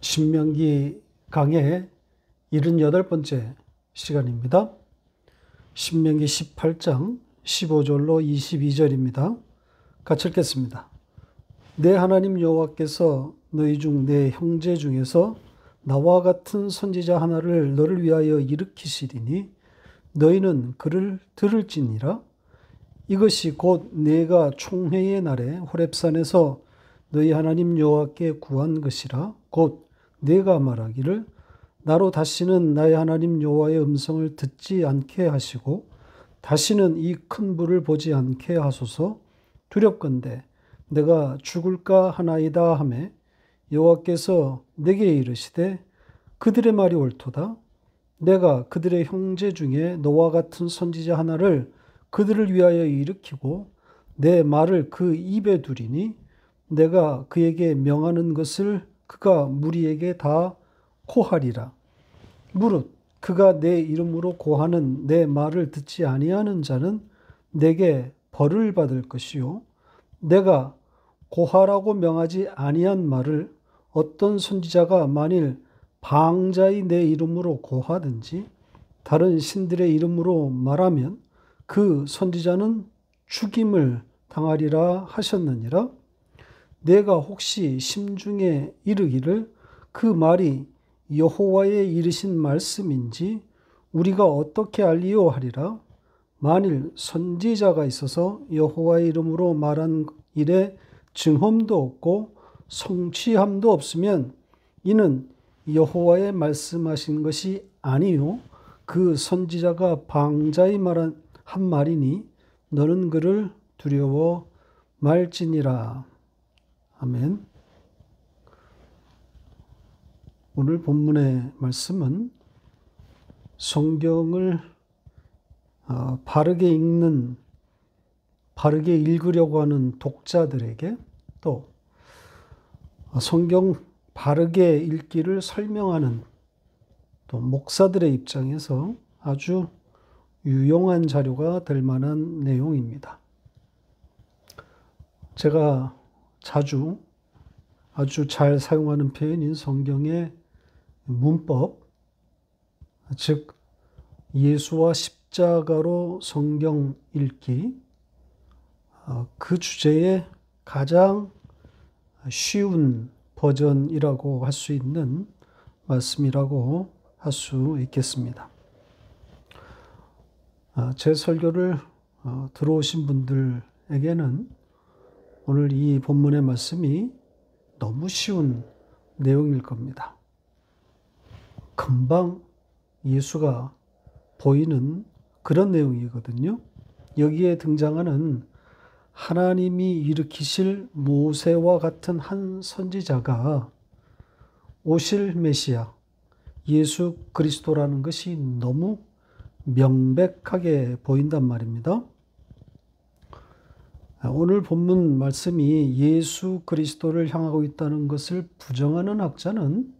신명기 강의 78번째 시간입니다. 신명기 18장 15절로 22절입니다. 같이 읽겠습니다. 내 하나님 여호와께서 너희 중 내 형제 중에서 나와 같은 선지자 하나를 너를 위하여 일으키시리니 너희는 그를 들을지니라. 이것이 곧 내가 총회의 날에 호렙산에서 너희 하나님 여호와께 구한 것이라. 곧 내가 말하기를 나로 다시는 나의 하나님 여호와의 음성을 듣지 않게 하시고 다시는 이 큰 불을 보지 않게 하소서. 두렵건대 내가 죽을까 하나이다 하매 여호와께서 내게 이르시되 그들의 말이 옳도다. 내가 그들의 형제 중에 너와 같은 선지자 하나를 그들을 위하여 일으키고 내 말을 그 입에 두리니 내가 그에게 명하는 것을 그가 무리에게 다 고하리라. 무릇 그가 내 이름으로 고하는 내 말을 듣지 아니하는 자는 내게 벌을 받을 것이요 내가 고하라고 명하지 아니한 말을 어떤 선지자가 만일 방자의 내 이름으로 고하든지 다른 신들의 이름으로 말하면 그 선지자는 죽임을 당하리라 하셨느니라. 내가 혹시 심중에 이르기를 그 말이 여호와의 이르신 말씀인지 우리가 어떻게 알리요 하리라. 만일 선지자가 있어서 여호와의 이름으로 말한 일에 증험도 없고 성취함도 없으면 이는 여호와의 말씀하신 것이 아니요 그 선지자가 방자히 말한 한 말이니 너는 그를 두려워 말지니라. 아멘. 오늘 본문의 말씀은 성경을 바르게 읽는, 바르게 읽으려고 하는 독자들에게 또 성경 바르게 읽기를 설명하는 또 목사들의 입장에서 아주 유용한 자료가 될 만한 내용입니다. 제가 아주 잘 사용하는 표현인 성경의 문법, 즉 예수와 십자가로 성경 읽기, 그 주제의 가장 쉬운 버전이라고 할 수 있는 말씀이라고 할 수 있겠습니다. 제 설교를 들어오신 분들에게는 오늘 이 본문의 말씀이 너무 쉬운 내용일 겁니다. 금방 예수가 보이는 그런 내용이거든요. 여기에 등장하는 하나님이 일으키실 모세와 같은 한 선지자가 오실 메시아, 예수 그리스도라는 것이 너무 명백하게 보인단 말입니다. 오늘 본문 말씀이 예수 그리스도를 향하고 있다는 것을 부정하는 학자는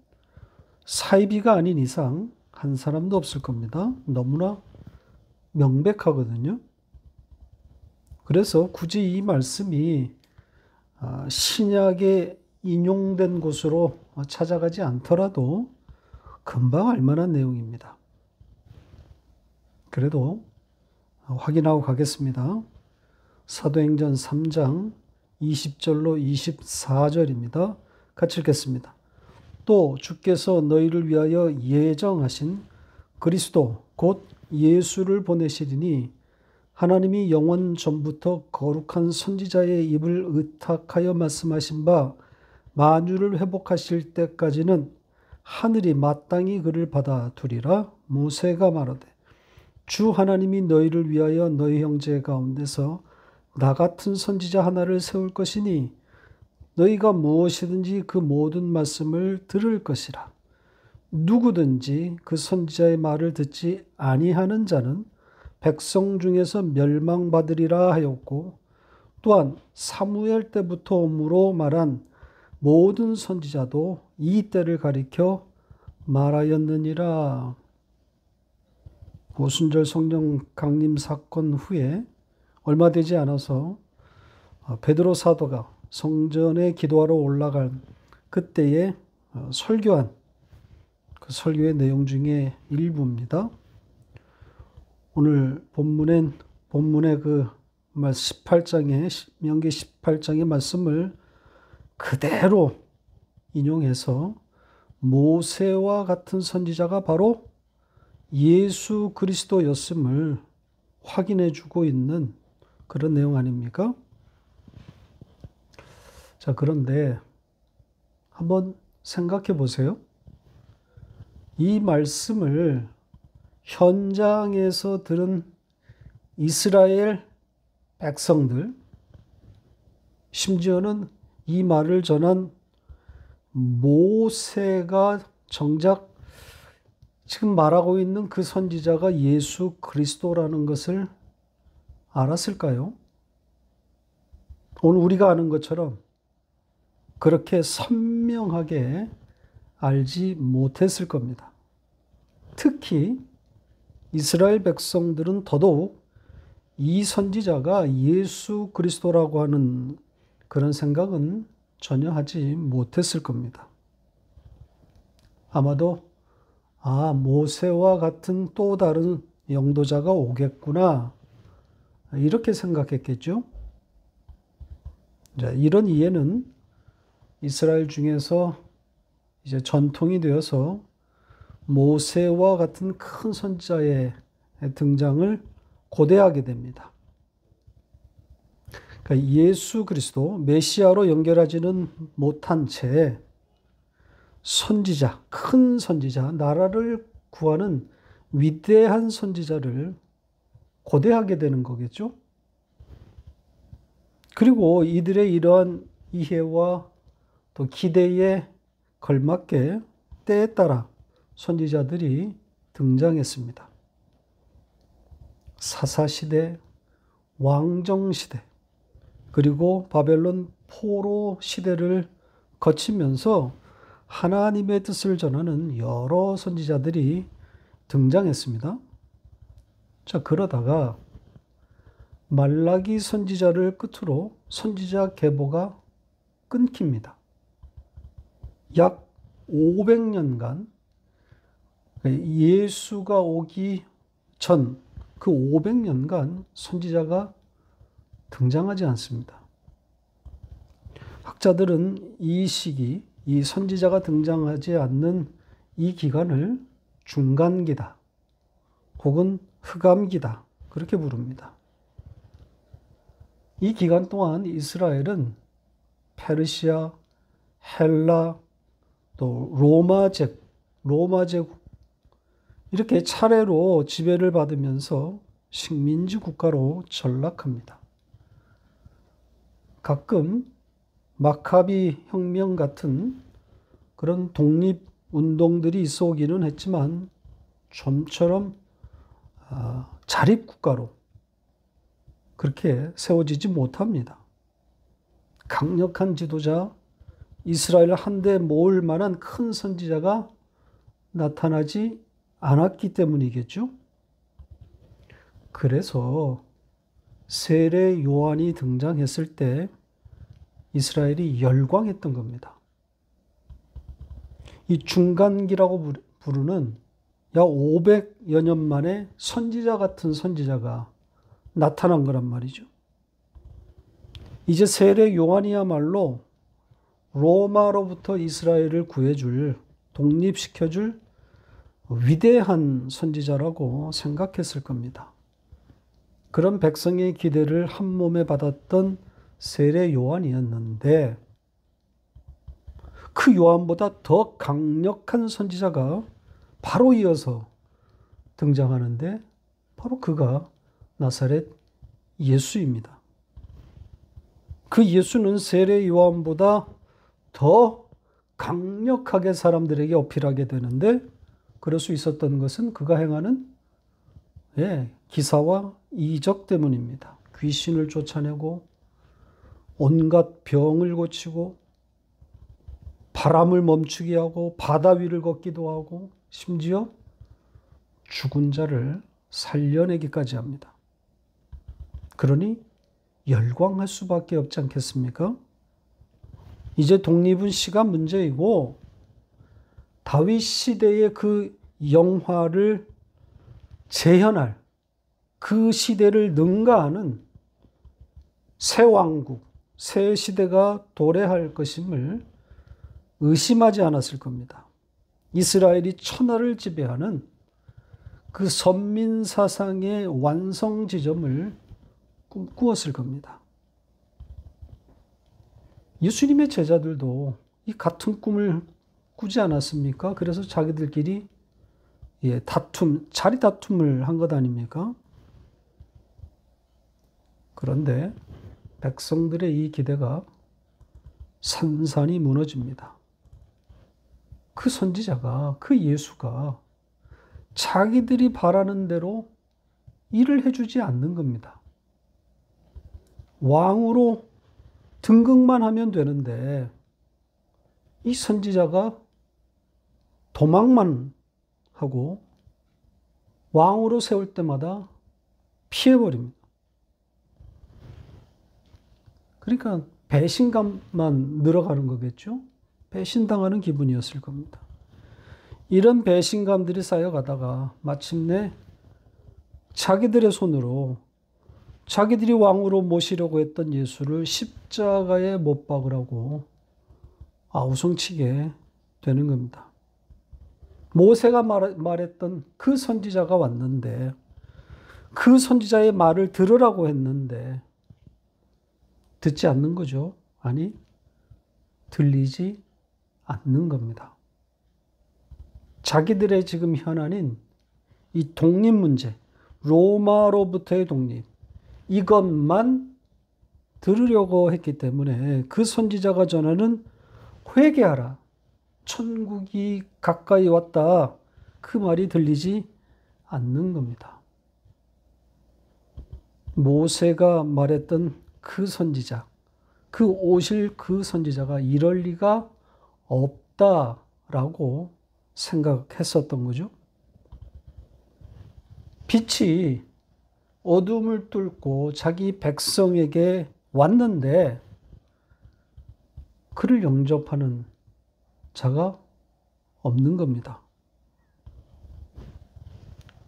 사이비가 아닌 이상 한 사람도 없을 겁니다. 너무나 명백하거든요. 그래서 굳이 이 말씀이 신약에 인용된 곳으로 찾아가지 않더라도 금방 알만한 내용입니다. 그래도 확인하고 가겠습니다. 사도행전 3장 20절로 24절입니다. 같이 읽겠습니다. 또 주께서 너희를 위하여 예정하신 그리스도 곧 예수를 보내시리니 하나님이 영원 전부터 거룩한 선지자의 입을 의탁하여 말씀하신 바 만유를 회복하실 때까지는 하늘이 마땅히 그를 받아두리라. 모세가 말하되 주 하나님이 너희를 위하여 너희 형제 가운데서 나 같은 선지자 하나를 세울 것이니 너희가 무엇이든지 그 모든 말씀을 들을 것이라. 누구든지 그 선지자의 말을 듣지 아니하는 자는 백성 중에서 멸망받으리라 하였고 또한 사무엘 때부터 오므로 말한 모든 선지자도 이 때를 가리켜 말하였느니라. 오순절 성령 강림 사건 후에 얼마 되지 않아서 베드로 사도가 성전에 기도하러 올라간 그때에 설교한 그 설교의 내용 중에 일부입니다. 오늘 본문의 그 18장의 명기 18장의 말씀을 그대로 인용해서 모세와 같은 선지자가 바로 예수 그리스도였음을 확인해 주고 있는 그런 내용 아닙니까? 자, 그런데 한번 생각해 보세요. 이 말씀을 현장에서 들은 이스라엘 백성들, 심지어는 이 말을 전한 모세가 정작 지금 말하고 있는 그 선지자가 예수 그리스도라는 것을 알았을까요? 오늘 우리가 아는 것처럼 그렇게 선명하게 알지 못했을 겁니다. 특히 이스라엘 백성들은 더더욱 이 선지자가 예수 그리스도라고 하는 그런 생각은 전혀 하지 못했을 겁니다. 아마도 모세와 같은 또 다른 영도자가 오겠구나 이렇게 생각했겠죠. 자, 이런 이해는 이스라엘 중에서 이제 전통이 되어서 모세와 같은 큰 선지자의 등장을 고대하게 됩니다. 그러니까 예수 그리스도 메시아로 연결하지는 못한 채 선지자, 큰 선지자, 나라를 구하는 위대한 선지자를 고대하게 되는 거겠죠. 그리고 이들의 이러한 이해와 또 기대에 걸맞게 때에 따라 선지자들이 등장했습니다. 사사시대, 왕정시대, 그리고 바벨론 포로 시대를 거치면서 하나님의 뜻을 전하는 여러 선지자들이 등장했습니다. 자, 그러다가 말라기 선지자를 끝으로 선지자 계보가 끊깁니다. 약 500년간 예수가 오기 전 그 500년간 선지자가 등장하지 않습니다. 학자들은 이 시기, 이 선지자가 등장하지 않는 이 기간을 중간기다 혹은 흑암기다 그렇게 부릅니다. 이 기간 동안 이스라엘은 페르시아, 헬라, 또 로마 제국 이렇게 차례로 지배를 받으면서 식민지 국가로 전락합니다. 가끔 마카비 혁명 같은 그런 독립운동들이 있어 오기는 했지만 좀처럼 자립국가로 그렇게 세워지지 못합니다. 강력한 지도자, 이스라엘을 한데 모을 만한 큰 선지자가 나타나지 않았기 때문이겠죠. 그래서 세례 요한이 등장했을 때 이스라엘이 열광했던 겁니다. 이 중간기라고 부르는 약 500여 년 만에 선지자 같은 선지자가 나타난 거란 말이죠. 이제 세례 요한이야말로 로마로부터 이스라엘을 구해줄, 독립시켜줄 위대한 선지자라고 생각했을 겁니다. 그런 백성의 기대를 한 몸에 받았던 세례 요한이었는데 그 요한보다 더 강력한 선지자가 바로 이어서 등장하는데 바로 그가 나사렛 예수입니다. 그 예수는 세례 요한보다 더 강력하게 사람들에게 어필하게 되는데 그럴 수 있었던 것은 그가 행하는 기사와 이적 때문입니다. 귀신을 쫓아내고 온갖 병을 고치고 바람을 멈추게 하고 바다 위를 걷기도 하고 심지어 죽은 자를 살려내기까지 합니다. 그러니 열광할 수밖에 없지 않겠습니까? 이제 독립은 시간 문제이고 다윗 시대의 그 영화를 재현할 그 시대를 능가하는 새 왕국, 새 시대가 도래할 것임을 의심하지 않았을 겁니다. 이스라엘이 천하를 지배하는 그 선민 사상의 완성 지점을 꿈꾸었을 겁니다. 예수님의 제자들도 이 같은 꿈을 꾸지 않았습니까? 그래서 자기들끼리 자리 다툼을 한 것 아닙니까? 그런데 백성들의 이 기대가 산산이 무너집니다. 그 선지자가, 그 예수가 자기들이 바라는 대로 일을 해주지 않는 겁니다. 왕으로 등극만 하면 되는데 이 선지자가 도망만 하고 왕으로 세울 때마다 피해버립니다. 그러니까 배신감만 늘어가는 거겠죠? 배신당하는 기분이었을 겁니다. 이런 배신감들이 쌓여가다가 마침내 자기들의 손으로 자기들이 왕으로 모시려고 했던 예수를 십자가에 못 박으라고 아우성치게 되는 겁니다. 모세가 말했던 그 선지자가 왔는데 그 선지자의 말을 들으라고 했는데 듣지 않는 거죠. 아니, 들리지 않는 겁니다. 자기들의 지금 현안인 이 독립 문제, 로마로부터의 독립, 이것만 들으려고 했기 때문에 그 선지자가 전하는 회개하라, 천국이 가까이 왔다, 그 말이 들리지 않는 겁니다. 모세가 말했던 그 선지자, 그 오실 그 선지자가 이럴 리가 없다라고 생각했었던 거죠. 빛이 어둠을 뚫고 자기 백성에게 왔는데 그를 영접하는 자가 없는 겁니다.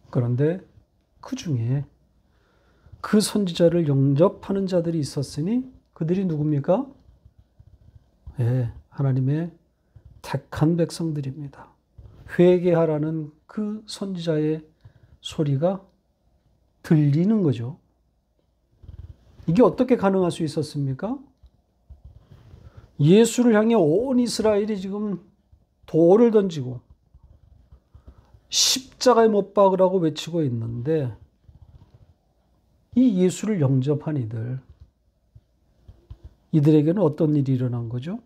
그런데 그 중에 그 선지자를 영접하는 자들이 있었으니 그들이 누굽니까? 하나님의 택한 백성들입니다. 회개하라는 그 선지자의 소리가 들리는 거죠. 이게 어떻게 가능할 수 있었습니까? 예수를 향해 온 이스라엘이 지금 돌을 던지고 십자가에 못 박으라고 외치고 있는데 이 예수를 영접한 이들에게는 어떤 일이 일어난 거죠?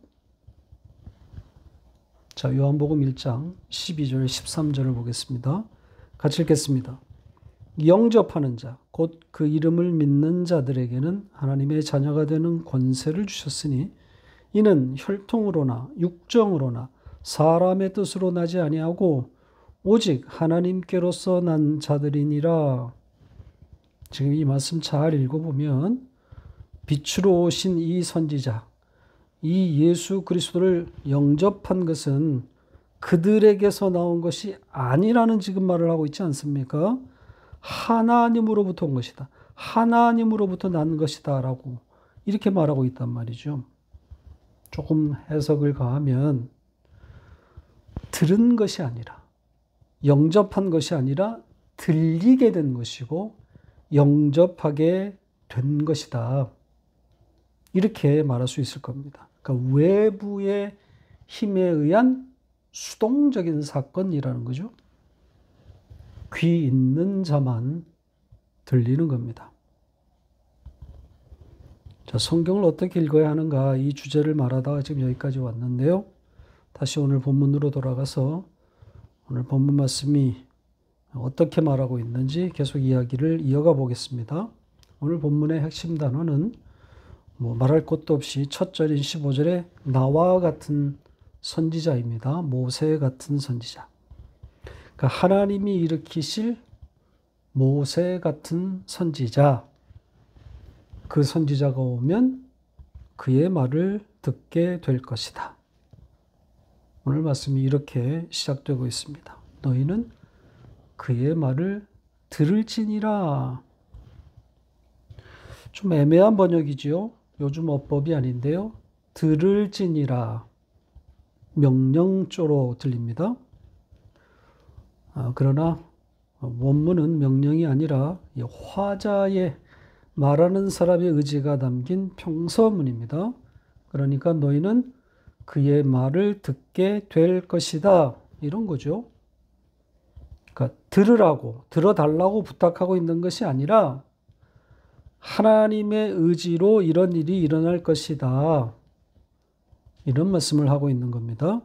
자, 요한복음 1장 12절 13절을 보겠습니다. 같이 읽겠습니다. 영접하는 자, 곧 그 이름을 믿는 자들에게는 하나님의 자녀가 되는 권세를 주셨으니 이는 혈통으로나 육정으로나 사람의 뜻으로 나지 아니하고 오직 하나님께로서 난 자들이니라. 지금 이 말씀 잘 읽어보면 빛으로 오신 이 선지자, 이 예수 그리스도를 영접한 것은 그들에게서 나온 것이 아니라는 지금 말을 하고 있지 않습니까? 하나님으로부터 온 것이다. 하나님으로부터 난 것이다 라고 이렇게 말하고 있단 말이죠. 조금 해석을 가하면 들은 것이 아니라 영접한 것이 아니라 들리게 된 것이고 영접하게 된 것이다. 이렇게 말할 수 있을 겁니다. 그러니까 외부의 힘에 의한 수동적인 사건이라는 거죠. 귀 있는 자만 들리는 겁니다. 자, 성경을 어떻게 읽어야 하는가 이 주제를 말하다가 지금 여기까지 왔는데요. 다시 오늘 본문으로 돌아가서 오늘 본문 말씀이 어떻게 말하고 있는지 계속 이야기를 이어가 보겠습니다. 오늘 본문의 핵심 단어는 말할 것도 없이 첫 절인 15절에 나와 같은 선지자입니다. 모세 같은 선지자. 그러니까 하나님이 일으키실 모세 같은 선지자. 그 선지자가 오면 그의 말을 듣게 될 것이다. 오늘 말씀이 이렇게 시작되고 있습니다. 너희는 그의 말을 들을지니라. 좀 애매한 번역이지요. 요즘 어법이 아닌데요. 들을지니라. 명령조로 들립니다. 그러나 원문은 명령이 아니라 화자의 말하는 사람의 의지가 담긴 평서문입니다. 그러니까 너희는 그의 말을 듣게 될 것이다. 이런 거죠. 그러니까 들어달라고 부탁하고 있는 것이 아니라 하나님의 의지로 이런 일이 일어날 것이다. 이런 말씀을 하고 있는 겁니다.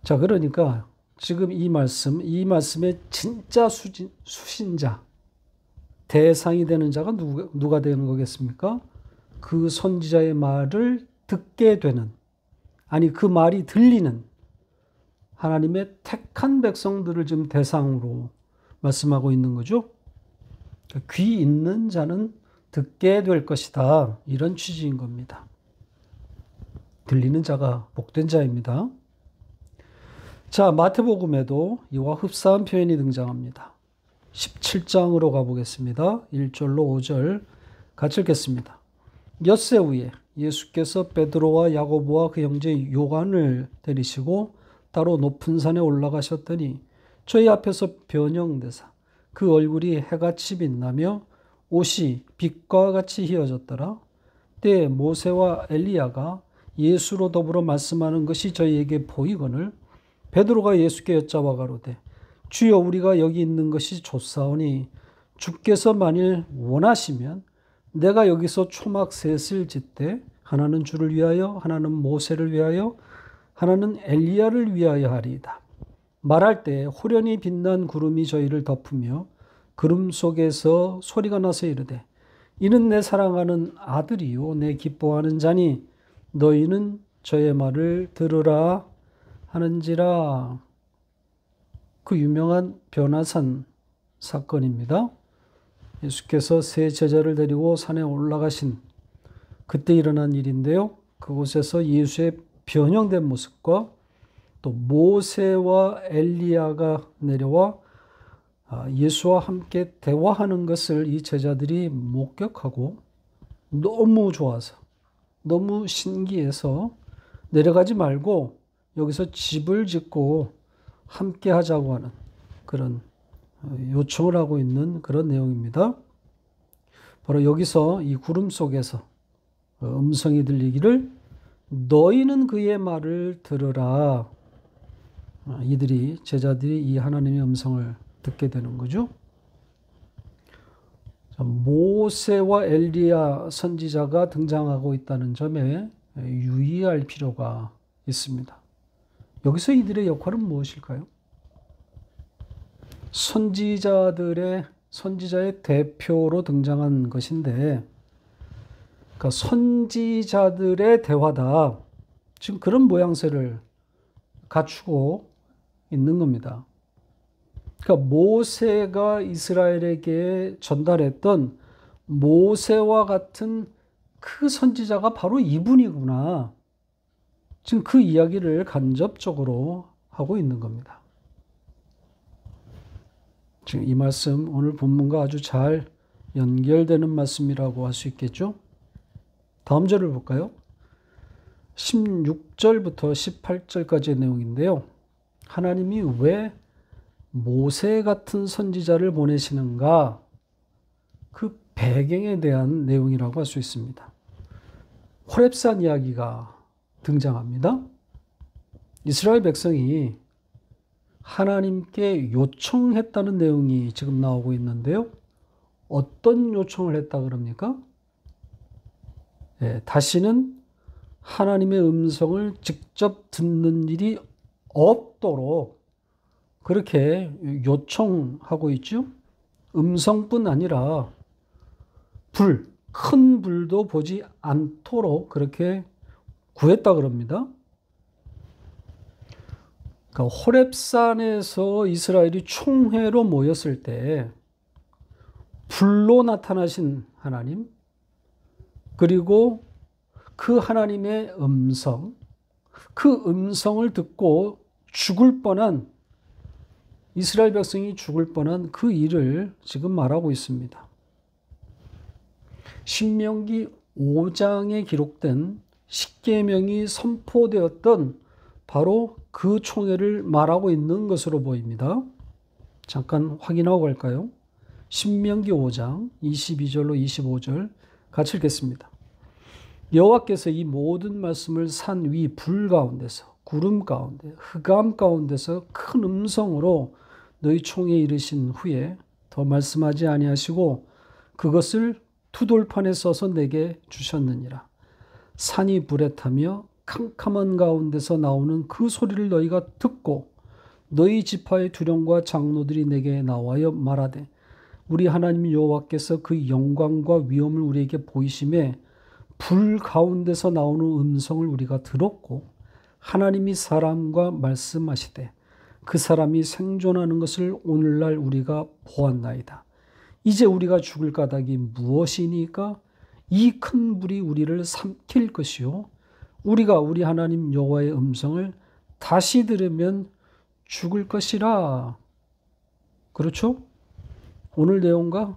자, 그러니까 지금 이 말씀의 진짜 수신자, 대상이 되는 자가 누가 되는 거겠습니까? 그 선지자의 말을 듣게 되는, 아니 그 말이 들리는 하나님의 택한 백성들을 지금 대상으로 말씀하고 있는 거죠. 귀 있는 자는 듣게 될 것이다. 이런 취지인 겁니다. 들리는 자가 복된 자입니다. 자, 마태복음에도 이와 흡사한 표현이 등장합니다. 17장으로 가보겠습니다. 1절로 5절 같이 읽겠습니다. 엿새 후에 예수께서 베드로와 야고보와 그 형제 요한을 데리시고 따로 높은 산에 올라가셨더니 저희 앞에서 변형되사 그 얼굴이 해같이 빛나며 옷이 빛과 같이 휘어졌더라. 때에 모세와 엘리야가 예수로 더불어 말씀하는 것이 저희에게 보이거늘 베드로가 예수께 여짜와 가로되 주여 우리가 여기 있는 것이 좋사오니 주께서 만일 원하시면 내가 여기서 초막 셋을 짓되 하나는 주를 위하여 하나는 모세를 위하여 하나는 엘리야를 위하여 하리이다. 말할 때 호련히 빛난 구름이 저희를 덮으며 구름 속에서 소리가 나서 이르되 이는 내 사랑하는 아들이요 내 기뻐하는 자니 너희는 저의 말을 들으라 하는지라. 그 유명한 변화산 사건입니다. 예수께서 세 제자를 데리고 산에 올라가신 그때 일어난 일인데요. 그곳에서 예수의 변형된 모습과 또 모세와 엘리야가 내려와 예수와 함께 대화하는 것을 이 제자들이 목격하고 너무 좋아서 너무 신기해서 내려가지 말고 여기서 집을 짓고 함께 하자고 하는 그런 요청을 하고 있는 그런 내용입니다. 바로 여기서 이 구름 속에서 음성이 들리기를 너희는 그의 말을 들으라. 제자들이 이 하나님의 음성을 듣게 되는 거죠. 모세와 엘리야 선지자가 등장하고 있다는 점에 유의할 필요가 있습니다. 여기서 이들의 역할은 무엇일까요? 선지자의 대표로 등장한 것인데, 그러니까 선지자들의 대화다. 지금 그런 모양새를 갖추고 있는 겁니다. 그러니까 모세가 이스라엘에게 전달했던 모세와 같은 그 선지자가 바로 이분이구나. 지금 그 이야기를 간접적으로 하고 있는 겁니다. 지금 이 말씀 오늘 본문과 아주 잘 연결되는 말씀이라고 할 수 있겠죠? 다음 절을 볼까요? 16절부터 18절까지의 내용인데요. 하나님이 왜 모세 같은 선지자를 보내시는가? 그 배경에 대한 내용이라고 할 수 있습니다. 호렙산 이야기가 등장합니다. 이스라엘 백성이 하나님께 요청했다는 내용이 지금 나오고 있는데요. 어떤 요청을 했다 그럽니까? 다시는 하나님의 음성을 직접 듣는 일이 없도록 그렇게 요청하고 있죠. 음성뿐 아니라 큰 불도 보지 않도록 그렇게 구했다 그럽니다. 그러니까 호렙산에서 이스라엘이 총회로 모였을 때 불로 나타나신 하나님, 그리고 그 하나님의 음성, 그 음성을 듣고 죽을 뻔한, 이스라엘 백성이 죽을 뻔한 그 일을 지금 말하고 있습니다. 신명기 5장에 기록된 십계명이 선포되었던 바로 그 총회를 말하고 있는 것으로 보입니다. 잠깐 확인하고 갈까요? 신명기 5장 22절로 25절 같이 읽겠습니다. 여호와께서 이 모든 말씀을 산 위 불 가운데서, 구름 가운데, 흑암 가운데서 큰 음성으로 너희 총에 이르신 후에 더 말씀하지 아니하시고 그것을 투돌판에 써서 내게 주셨느니라. 산이 불에 타며 캄캄한 가운데서 나오는 그 소리를 너희가 듣고 너희 지파의 두령과 장로들이 내게 나와여 말하되 우리 하나님 여호와께서 그 영광과 위엄을 우리에게 보이심에 불 가운데서 나오는 음성을 우리가 들었고 하나님이 사람과 말씀하시되 그 사람이 생존하는 것을 오늘날 우리가 보았나이다. 이제 우리가 죽을 까닭이 무엇이니까? 이 큰 불이 우리를 삼킬 것이요 우리가 우리 하나님 여호와의 음성을 다시 들으면 죽을 것이라. 그렇죠? 오늘 내용과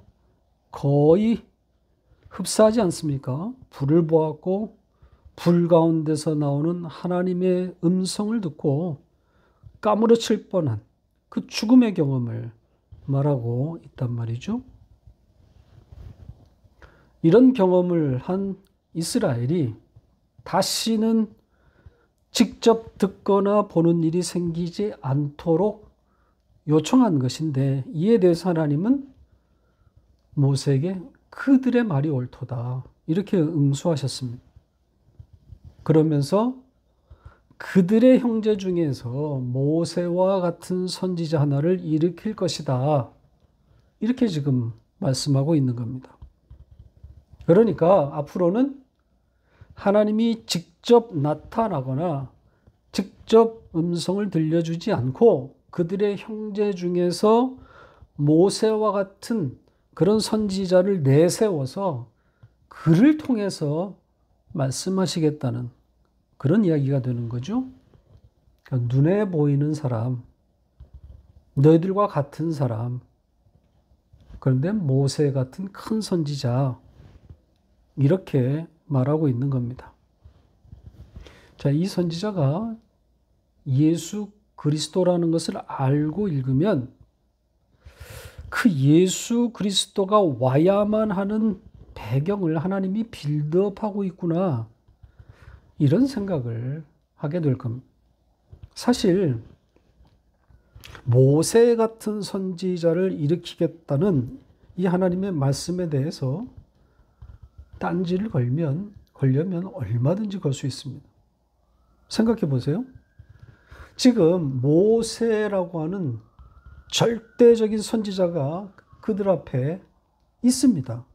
거의 흡사하지 않습니까? 불을 보았고 불 가운데서 나오는 하나님의 음성을 듣고 까무러칠 뻔한 그 죽음의 경험을 말하고 있단 말이죠. 이런 경험을 한 이스라엘이 다시는 직접 듣거나 보는 일이 생기지 않도록 요청한 것인데 이에 대해서 하나님은 모세에게 그들의 말이 옳도다 이렇게 응수하셨습니다. 그러면서 그들의 형제 중에서 모세와 같은 선지자 하나를 일으킬 것이다 이렇게 지금 말씀하고 있는 겁니다. 그러니까 앞으로는 하나님이 직접 나타나거나 직접 음성을 들려주지 않고 그들의 형제 중에서 모세와 같은 그런 선지자를 내세워서 그를 통해서 말씀하시겠다는 그런 이야기가 되는 거죠. 그러니까 눈에 보이는 사람, 너희들과 같은 사람, 그런데 모세 같은 큰 선지자 이렇게 말하고 있는 겁니다. 자, 이 선지자가 예수 그리스도라는 것을 알고 읽으면 그 예수 그리스도가 와야만 하는 배경을 하나님이 빌드업하고 있구나 이런 생각을 하게 될 겁니다. 사실 모세 같은 선지자를 일으키겠다는 이 하나님의 말씀에 대해서 딴지를 걸려면 얼마든지 걸 수 있습니다. 생각해 보세요. 지금 모세라고 하는 절대적인 선지자가 그들 앞에 있습니다.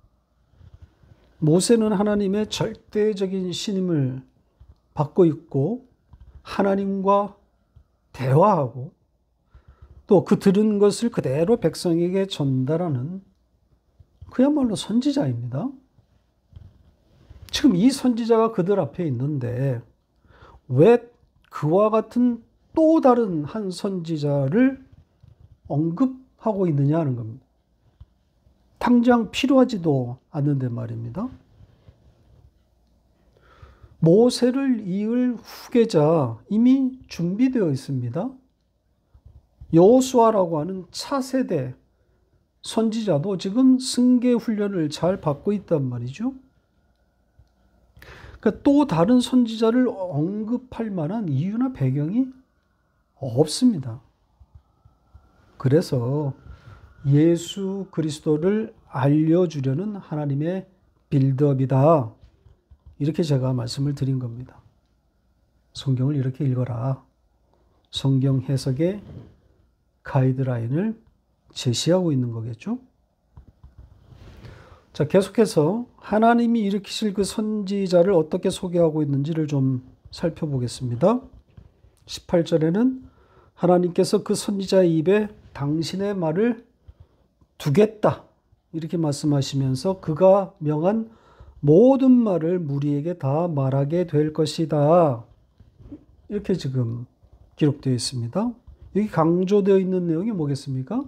모세는 하나님의 절대적인 신임을 받고 있고 하나님과 대화하고 또 그 들은 것을 그대로 백성에게 전달하는 그야말로 선지자입니다. 지금 이 선지자가 그들 앞에 있는데 왜 그와 같은 또 다른 한 선지자를 언급하고 있느냐 하는 겁니다. 당장 필요하지도 않는데 말입니다. 모세를 이을 후계자 이미 준비되어 있습니다. 여호수아라고 하는 차세대 선지자도 지금 승계 훈련을 잘 받고 있단 말이죠. 그러니까 또 다른 선지자를 언급할 만한 이유나 배경이 없습니다. 그래서 예수 그리스도를 알려주려는 하나님의 빌드업이다. 이렇게 제가 말씀을 드린 겁니다. 성경을 이렇게 읽어라. 성경 해석의 가이드라인을 제시하고 있는 거겠죠. 자, 계속해서 하나님이 일으키실 그 선지자를 어떻게 소개하고 있는지를 좀 살펴보겠습니다. 18절에는 하나님께서 그 선지자의 입에 당신의 말을 두겠다 이렇게 말씀하시면서 그가 명한 모든 말을 무리에게 다 말하게 될 것이다 이렇게 지금 기록되어 있습니다. 여기 강조되어 있는 내용이 뭐겠습니까?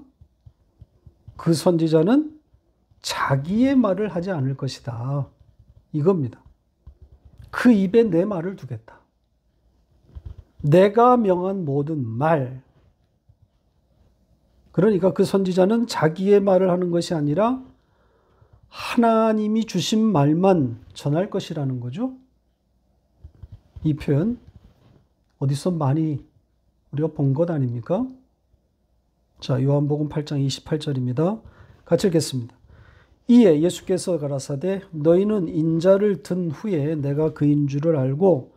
그 선지자는 자기의 말을 하지 않을 것이다. 이겁니다. 그 입에 내 말을 두겠다. 내가 명한 모든 말. 그러니까 그 선지자는 자기의 말을 하는 것이 아니라 하나님이 주신 말만 전할 것이라는 거죠. 이 표현 어디서 많이 우리가 본 것 아닙니까? 자, 요한복음 8장 28절입니다. 같이 읽겠습니다. 이에 예수께서 가라사대 너희는 인자를 든 후에 내가 그인 줄을 알고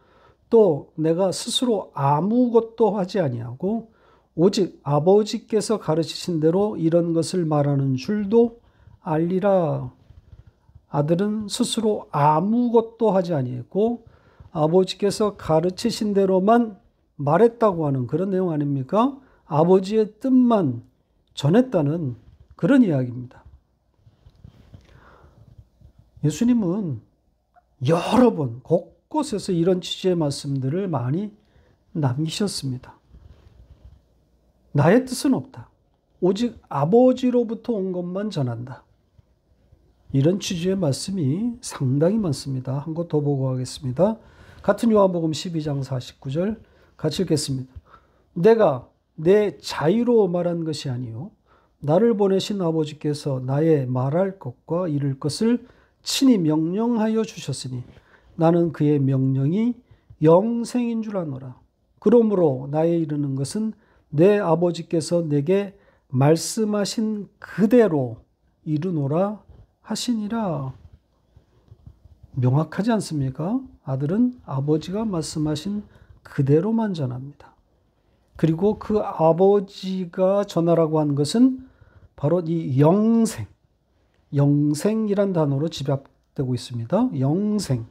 또 내가 스스로 아무것도 하지 아니하고 오직 아버지께서 가르치신 대로 이런 것을 말하는 줄도 알리라. 아들은 스스로 아무것도 하지 아니했고 아버지께서 가르치신 대로만 말했다고 하는 그런 내용 아닙니까? 아버지의 뜻만 전했다는 그런 이야기입니다. 예수님은 여러 번 곳곳에서 이런 취지의 말씀들을 많이 남기셨습니다. 나의 뜻은 없다. 오직 아버지로부터 온 것만 전한다. 이런 취지의 말씀이 상당히 많습니다. 한 것 더 보고 가겠습니다. 같은 요한복음 12장 49절 같이 읽겠습니다. 내가 내 자유로 말한 것이 아니요 나를 보내신 아버지께서 나의 말할 것과 이룰 것을 친히 명령하여 주셨으니 나는 그의 명령이 영생인 줄 아노라. 그러므로 나의 이르는 것은 내 아버지께서 내게 말씀하신 그대로 이루노라 하시니라. 명확하지 않습니까? 아들은 아버지가 말씀하신 그대로만 전합니다. 그리고 그 아버지가 전하라고 한 것은 바로 이 영생이란 단어로 집약되고 있습니다. 영생,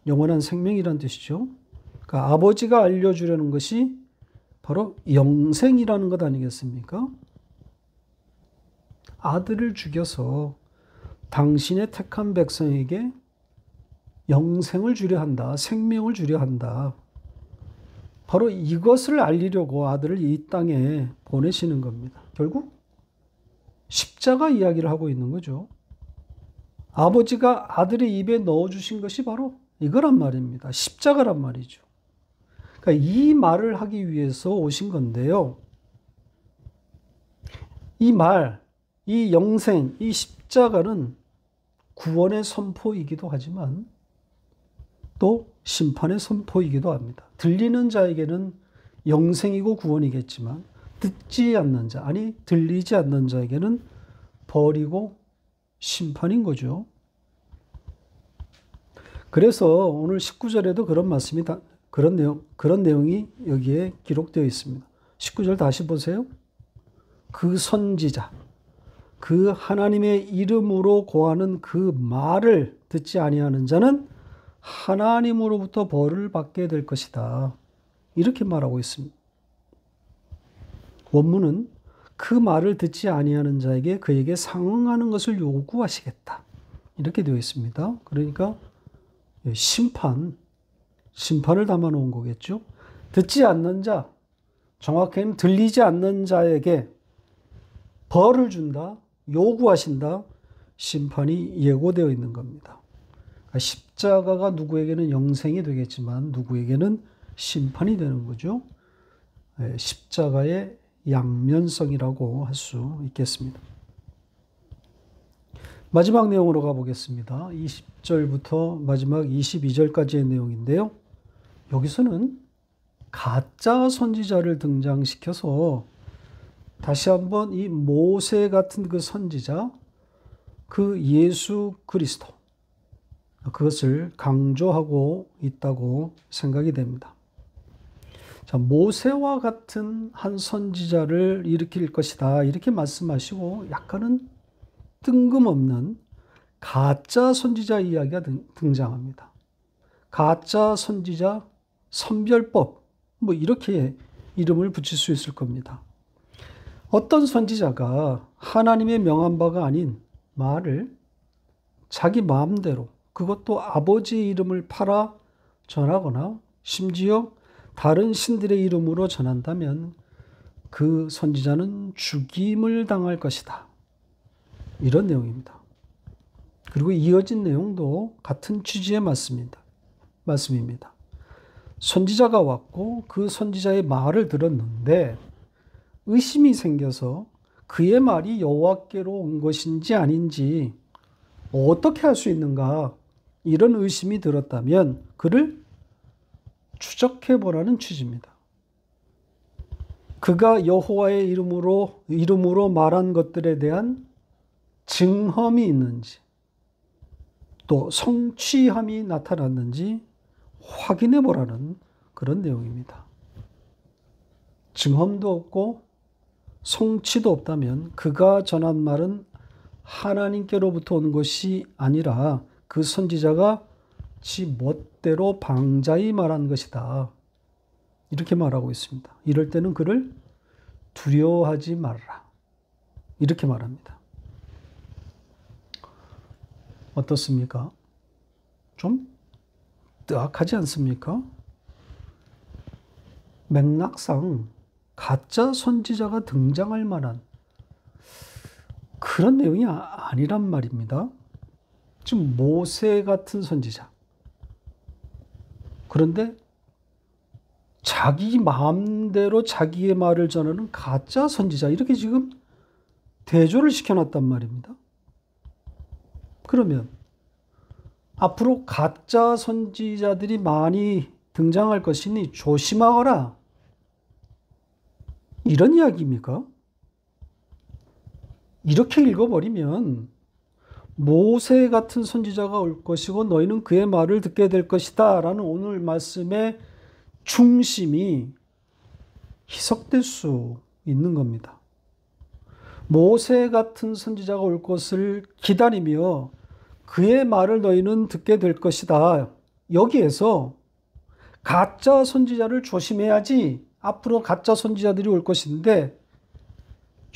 영원한 생명이란 뜻이죠. 그러니까 아버지가 알려주려는 것이 바로 영생이라는 것 아니겠습니까? 아들을 죽여서 당신의 택한 백성에게 영생을 주려 한다. 생명을 주려 한다. 바로 이것을 알리려고 아들을 이 땅에 보내시는 겁니다. 결국 십자가 이야기를 하고 있는 거죠. 아버지가 아들의 입에 넣어주신 것이 바로 이거란 말입니다. 십자가란 말이죠. 그러니까 이 말을 하기 위해서 오신 건데요. 이 말, 이 영생, 이 십자가는 구원의 선포이기도 하지만 또 심판의 선포이기도 합니다. 들리는 자에게는 영생이고 구원이겠지만 듣지 않는 자, 아니 들리지 않는 자에게는 벌이고 심판인 거죠. 그래서 오늘 19절에도 그런 말씀이 그런 내용이 여기에 기록되어 있습니다. 19절 다시 보세요. 그 선지자, 그 하나님의 이름으로 고하는 그 말을 듣지 아니하는 자는 하나님으로부터 벌을 받게 될 것이다. 이렇게 말하고 있습니다. 원문은 그 말을 듣지 아니하는 자에게 그에게 상응하는 것을 요구하시겠다. 이렇게 되어 있습니다. 그러니까 심판을 담아 놓은 거겠죠. 듣지 않는 자, 정확히는 들리지 않는 자에게 벌을 준다, 요구하신다, 심판이 예고되어 있는 겁니다. 십자가가 누구에게는 영생이 되겠지만 누구에게는 심판이 되는 거죠. 십자가의 양면성이라고 할 수 있겠습니다. 마지막 내용으로 가보겠습니다. 20절부터 마지막 22절까지의 내용인데요. 여기서는 가짜 선지자를 등장시켜서 다시 한번 이 모세 같은 그 선지자, 그 예수 그리스도, 그것을 강조하고 있다고 생각이 됩니다. 자, 모세와 같은 한 선지자를 일으킬 것이다. 이렇게 말씀하시고 약간은 뜬금없는 가짜 선지자 이야기가 등장합니다. 가짜 선지자 선별법, 이렇게 이름을 붙일 수 있을 겁니다. 어떤 선지자가 하나님의 명한 바가 아닌 말을 자기 마음대로, 그것도 아버지의 이름을 팔아 전하거나 심지어 다른 신들의 이름으로 전한다면 그 선지자는 죽임을 당할 것이다. 이런 내용입니다. 그리고 이어진 내용도 같은 취지의 말씀입니다. 선지자가 왔고 그 선지자의 말을 들었는데 의심이 생겨서 그의 말이 여호와께로 온 것인지 아닌지 어떻게 할 수 있는가, 이런 의심이 들었다면 그를 추적해 보라는 취지입니다. 그가 여호와의 이름으로 말한 것들에 대한 증험이 있는지, 또 성취함이 나타났는지 확인해 보라는 그런 내용입니다. 증험도 없고 성취도 없다면 그가 전한 말은 하나님께로부터 온 것이 아니라 그 선지자가 지 멋대로 방자히 말한 것이다. 이렇게 말하고 있습니다. 이럴 때는 그를 두려워하지 말라. 이렇게 말합니다. 어떻습니까? 좀 뜨악하지 않습니까? 맥락상 가짜 선지자가 등장할 만한 그런 내용이 아니란 말입니다. 지금 모세 같은 선지자. 그런데 자기 마음대로 자기의 말을 전하는 가짜 선지자, 이렇게 지금 대조를 시켜놨단 말입니다. 그러면 앞으로 가짜 선지자들이 많이 등장할 것이니 조심하거라, 이런 이야기입니까? 이렇게 읽어버리면 모세 같은 선지자가 올 것이고 너희는 그의 말을 듣게 될 것이다 라는 오늘 말씀의 중심이 희석될 수 있는 겁니다. 모세 같은 선지자가 올 것을 기다리며 그의 말을 너희는 듣게 될 것이다. 여기에서 가짜 선지자를 조심해야지, 앞으로 가짜 선지자들이 올 것인데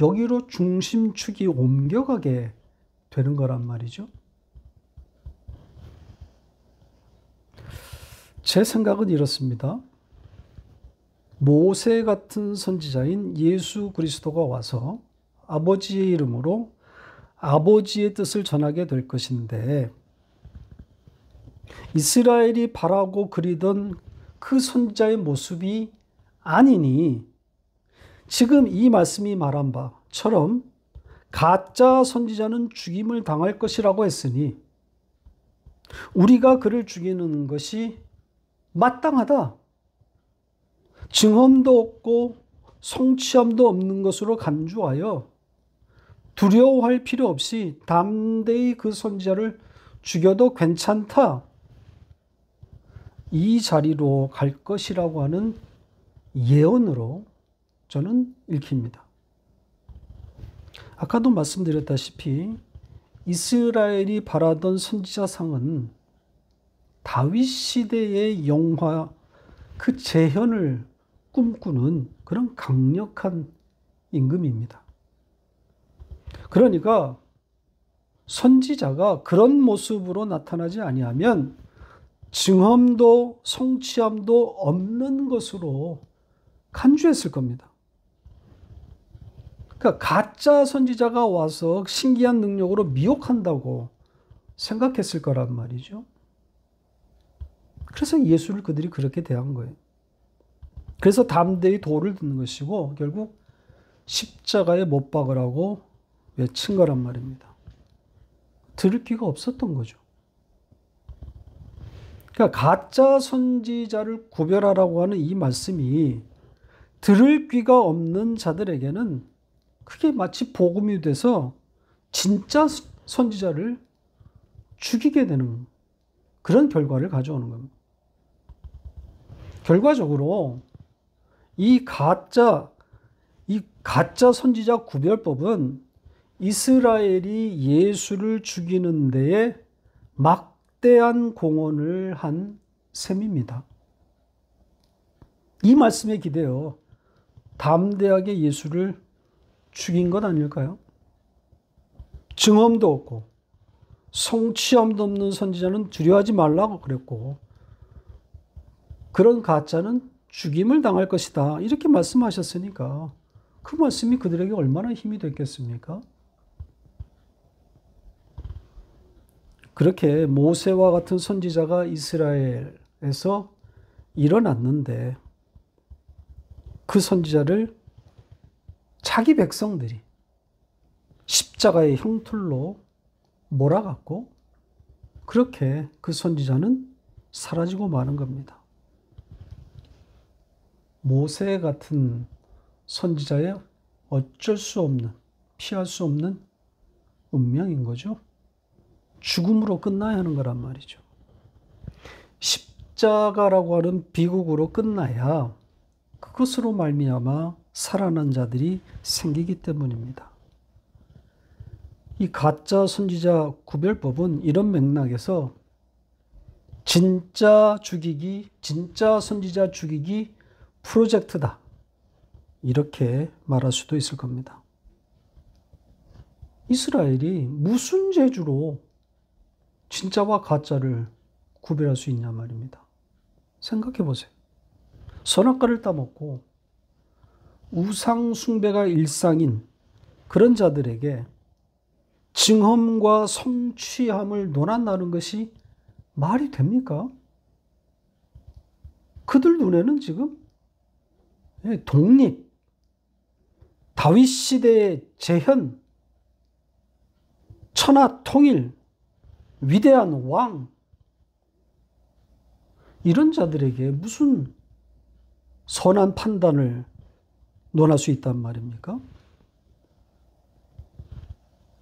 여기로 중심축이 옮겨가게 되는 거란 말이죠. 제 생각은 이렇습니다. 모세 같은 선지자인 예수 그리스도가 와서 아버지의 이름으로 아버지의 뜻을 전하게 될 것인데, 이스라엘이 바라고 그리던 그 선지자의 모습이 아니니 지금 이 말씀이 말한 바처럼 가짜 선지자는 죽임을 당할 것이라고 했으니 우리가 그를 죽이는 것이 마땅하다. 증언도 없고 성취함도 없는 것으로 간주하여 두려워할 필요 없이 담대히 그 선지자를 죽여도 괜찮다. 이 자리로 갈 것이라고 하는 예언으로 저는 읽힙니다. 아까도 말씀드렸다시피 이스라엘이 바라던 선지자상은 다윗 시대의 영화, 그 재현을 꿈꾸는 그런 강력한 임금입니다. 그러니까 선지자가 그런 모습으로 나타나지 아니하면 증언도 성취함도 없는 것으로 간주했을 겁니다. 그러니까 가짜 선지자가 와서 신기한 능력으로 미혹한다고 생각했을 거란 말이죠. 그래서 예수를 그들이 그렇게 대한 거예요. 그래서 담대히 돌을 듣는 것이고 결국 십자가에 못 박으라고 외친 거란 말입니다. 들을 귀가 없었던 거죠. 그러니까 가짜 선지자를 구별하라고 하는 이 말씀이 들을 귀가 없는 자들에게는 그게 마치 복음이 돼서 진짜 선지자를 죽이게 되는 그런 결과를 가져오는 겁니다. 결과적으로 이 가짜 선지자 구별법은 이스라엘이 예수를 죽이는 데에 막대한 공헌을 한 셈입니다. 이 말씀에 기대어 담대하게 예수를 죽인 것 아닐까요? 증언도 없고 성취함도 없는 선지자는 두려워하지 말라고 그랬고, 그런 가짜는 죽임을 당할 것이다. 이렇게 말씀하셨으니까 그 말씀이 그들에게 얼마나 힘이 됐겠습니까? 그렇게 모세와 같은 선지자가 이스라엘에서 일어났는데 그 선지자를 자기 백성들이 십자가의 형틀로 몰아갔고 그렇게 그 선지자는 사라지고 마는 겁니다. 모세 같은 선지자의 어쩔 수 없는, 피할 수 없는 운명인 거죠. 죽음으로 끝나야 하는 거란 말이죠. 십자가라고 하는 비극으로 끝나야 그것으로 말미암아 살아난 자들이 생기기 때문입니다. 이 가짜 선지자 구별법은 이런 맥락에서 진짜 죽이기, 진짜 선지자 죽이기 프로젝트다. 이렇게 말할 수도 있을 겁니다. 이스라엘이 무슨 재주로 진짜와 가짜를 구별할 수 있냐 말입니다. 생각해 보세요. 선악과를 따먹고 우상 숭배가 일상인 그런 자들에게 증험과 성취함을 논한다는 것이 말이 됩니까? 그들 눈에는 지금 독립, 다윗 시대의 재현, 천하 통일, 위대한 왕, 이런 자들에게 무슨 선한 판단을 논할 수 있단 말입니까?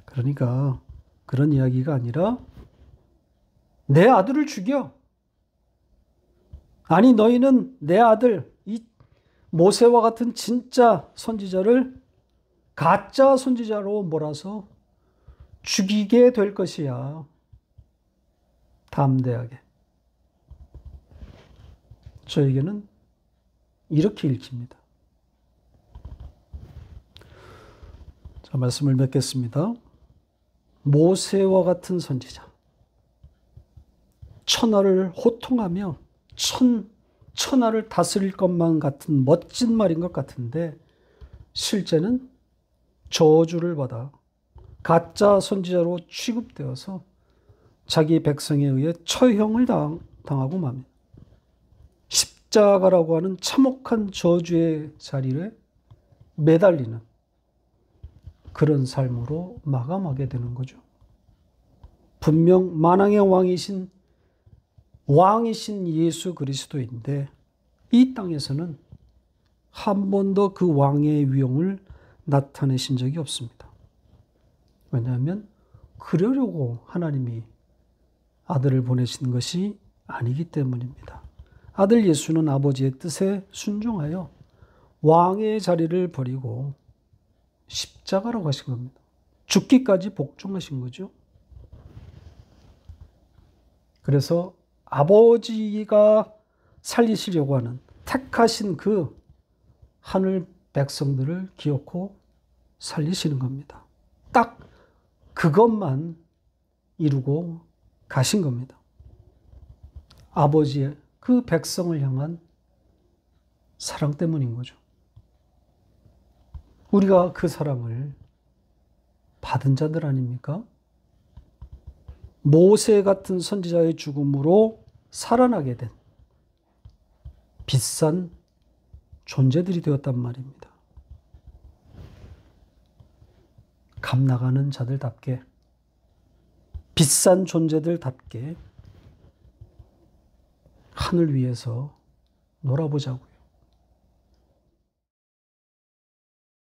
그러니까 그런 이야기가 아니라 내 아들을 죽여. 아니 너희는 내 아들 이 모세와 같은 진짜 선지자를 가짜 선지자로 몰아서 죽이게 될 것이야. 담대하게. 저에게는 이렇게 읽힙니다. 자, 말씀을 맺겠습니다. 모세와 같은 선지자. 천하를 호통하며 천하를 다스릴 것만 같은 멋진 말인 것 같은데 실제는 저주를 받아 가짜 선지자로 취급되어서 자기 백성에 의해 처형을 당하고 맙니다. 십자가라고 하는 참혹한 저주의 자리에 매달리는 그런 삶으로 마감하게 되는 거죠. 분명 만왕의 왕이신 예수 그리스도인데 이 땅에서는 한 번도 그 왕의 위엄을 나타내신 적이 없습니다. 왜냐하면 그러려고 하나님이 아들을 보내신 것이 아니기 때문입니다. 아들 예수는 아버지의 뜻에 순종하여 왕의 자리를 버리고 십자가라고 하신 겁니다. 죽기까지 복종하신 거죠. 그래서 아버지가 살리시려고 하는 택하신 그 하늘 백성들을 기어코 살리시는 겁니다. 딱 그것만 이루고 가신 겁니다. 아버지의 그 백성을 향한 사랑 때문인 거죠. 우리가 그 사랑을 받은 자들 아닙니까? 모세 같은 선지자의 죽음으로 살아나게 된 비싼 존재들이 되었단 말입니다. 값 나가는 자들답게 비싼 존재들답게 하늘 위에서 놀아보자고요.